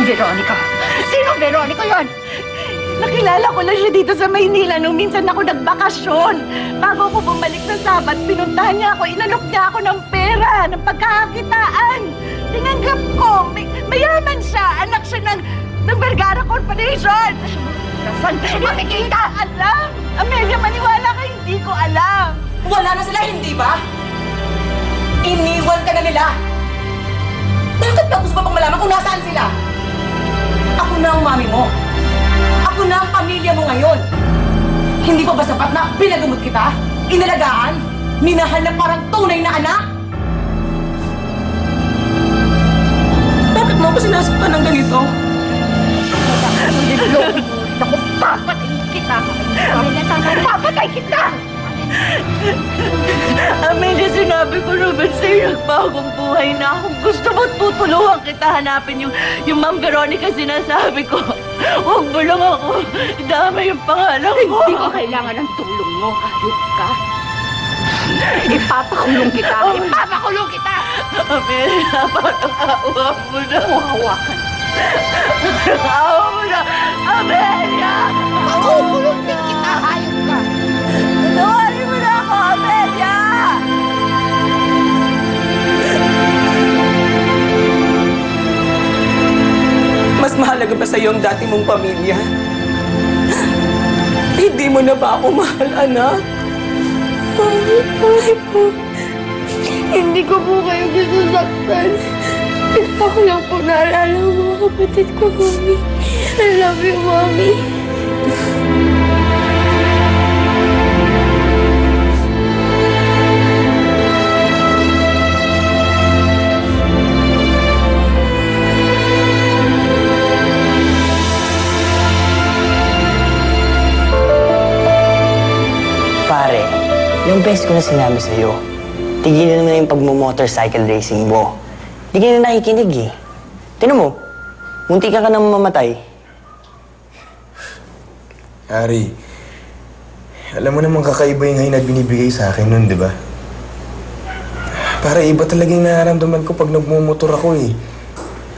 Veronica? Sino Veronica yon? Nakilala ko lang siya dito sa Maynila nung minsan ako nagbakasyon. Bago ako bumalik sa Sabat, pinuntahan niya ako, inalok niya ako ng pera, ng pagkakakitaan. Tinanggap ko, mayaman siya, anak siya ng Vergara Corporation. Saan ka siya makikita? Alam! Amelia, maniwala ka, hindi ko alam. Wala na sila, hindi ba? Iniwan ka na nila. Bakit ba gusto pang malaman kung nasaan sila? Ako na ang mami mo. Ako na ang pamilya mo ngayon. Hindi pa ba sapat na pinagamot kita? Inalagaan? Minahal na parang tunay na anak? Bakit mo ako sinasaktan ng ganito? Naku, papatayin kita! Papatay kita! Amelia, sinabi ko naman sa'yo, nagbagong buhay na ako. Gusto mo't tutulungan kita hanapin yung Ma'am Veronica sinasabi ko. Huwag mo lang ako. Dama yung pangalan ko. Hindi ko kailangan ng tulong mo. Hayop ka. Ipapakulong kita. Ipapakulong kita! Amelia, patang-awa mo na. Hawakan. Awa mo na. Amelia! Pakukulong din kita. Hayop ka. Tawarin mo na ako, Amelia! Mas mahalaga ba sa'yo ang dati mong pamilya? Hindi mo na ba ako mahal, anak? Mami po. Hindi ko po kayo gusto saktan. Ako lang po naalala ng mga kapatid ko, Mami. I love you, Mami. Pare, yung best ko na sinabi sa'yo, tigilan mo na yung pagmo-motorcycle racing mo. Hindi ka na nakikinig eh. Tinan mo, munti ka nang mamatay. Ari, alam mo naman kakaiba yung ngayon na binibigay sa akin nun, di ba? Para iba talaga yung nararamdaman ko pag nagmumotor ako eh.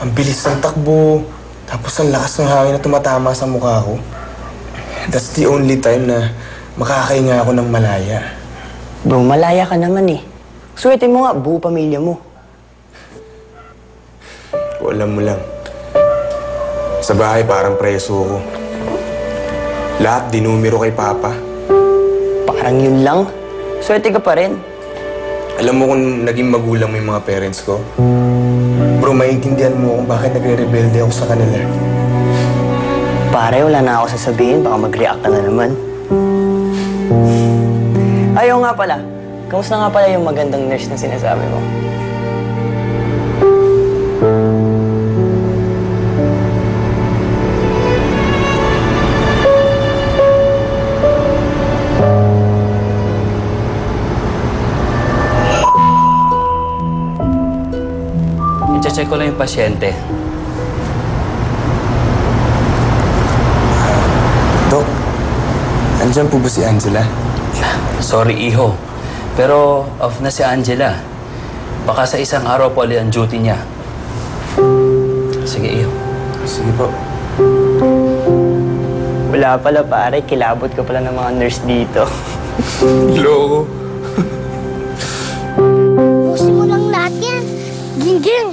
Ang bilis ng takbo, tapos ang lakas ng hangin na tumatama sa mukha ko. That's the only time na makakahinga ako ng malaya. Bro, malaya ka naman eh. Swerte mo nga, buo pamilya mo. Kung alam mo lang, sa bahay parang preso ko. Lahat dinumero kay Papa. Parang yun lang. Swerte ka pa rin. Alam mo kung naging magulang mo yung mga parents ko? Bro, maiintindihan mo kung bakit nagre-rebelde ako sa kanila. Pare, wala na ako sasabihin. Baka mag-react ka na naman. Ayaw nga pala. Kamusta nga pala yung magandang nurse na sinasabi mo? I-check ko lang yung pasyente. Dok, andyan po ba si Angela? Sorry, iho. Pero off na si Angela. Baka sa isang araw po ulit ang duty niya. Sige, iho. Sige po. Wala pala pare, kilabot ka pala ng mga nurse dito. Loko. Gusto mo lang lahat yan. Gingging,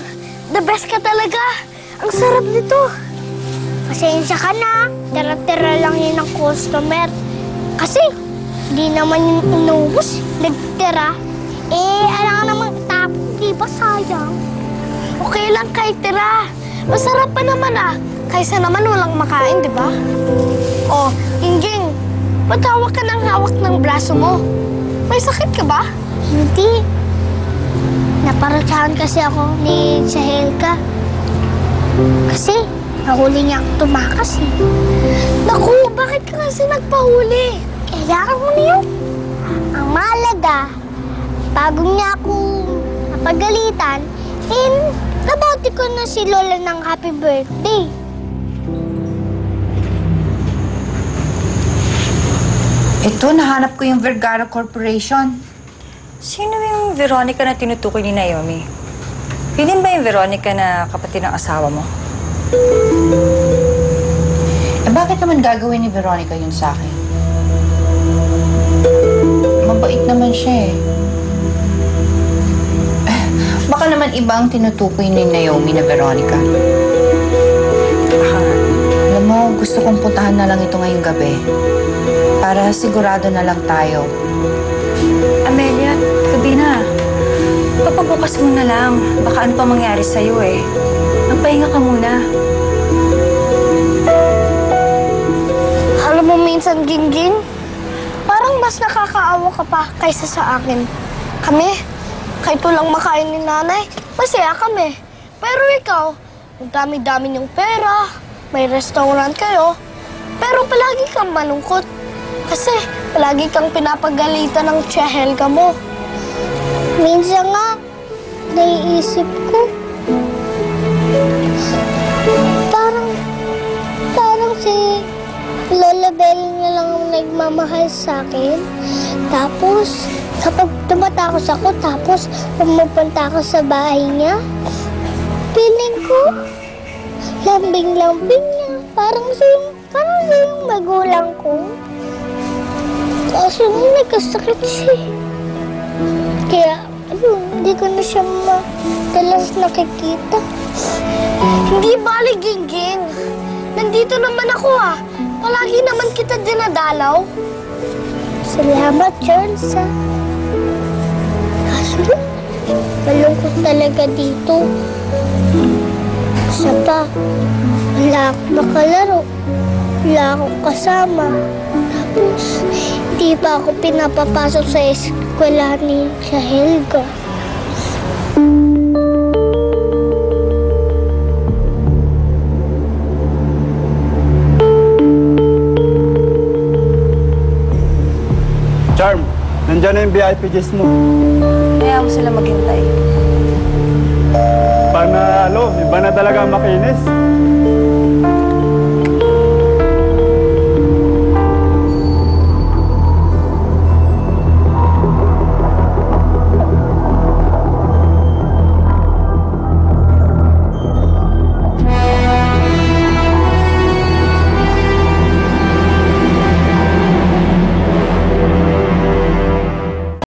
the best ka talaga. Ang sarap nito. Pasensya ka na. Tira-tira lang yun ng customer. Kasi, di naman yung inuubos. Nagtira. Alam nga naman itapon. Di ba sayang? Okay lang kahit tira. Masarap pa naman Kaysa naman walang makain, di ba? Oh, Gingging, ba't hawak ka ng hawak ng braso mo? May sakit ka ba? Hindi. Naparutsahan kasi ako ni Sahelka. Kasi, nahuli niya akong tumakas eh. Naku, bakit ka kasi nagpahuli? Kailangan mo na yun. Ang mahalaga, bago niya ako napagalitan, nabati ko na si Lola ng happy birthday. Ito, nahanap ko yung Vergara Corporation. Sino yung Veronica na tinutukoy ni Naomi? Yun din ba yung Veronica na kapatid ng asawa mo? Eh, bakit naman gagawin ni Veronica yun sa akin? Mabait naman siya eh. Baka naman ibang tinutukoy ni Naomi na Veronica. Alam mo, gusto kong puntahan na lang ito ngayong gabi. Para sigurado na lang tayo. Amelia, gabi na. Papabukas mo na lang. Baka ano pa mangyari sa'yo eh. Magpahinga ka muna. Alam mo minsan, Gingging, parang mas nakakaawa ka pa kaysa sa akin. Kami, kahit walang makain ni nanay, masaya kami. Pero ikaw, ang dami-dami niyong pera, may restaurant kayo, pero palagi kang malungkot. Kasi palagi kang pinapagalitan ng Tia Helga mo. Minsan nga, naiisip ko, parang si Lola Bell na lang ang nagmamahal sa akin. Tapos, kapag tumatapos ako, tapos pumupunta ako sa bahay niya, feeling ko, lambing-lambing niya. Parang siya yung magulang ko. Kaso nagkasakit siya. Kaya, hindi ko na siya madalas nakikita. Hindi bali, Gingging. Nandito naman ako ah. Palagi naman kita dinadalaw. Salamat, Charles ah. Kaso, malungkot talaga dito. Isa pa, wala akong makalaro. Wala akong kasama. Tapos, hindi pa ako pinapapasok sa eskwela ni Tia Helga. Charm, nandiyan na yung VIP guest mo. Kaya mo sila maghintay. Panalo, iba na talaga ang makinis.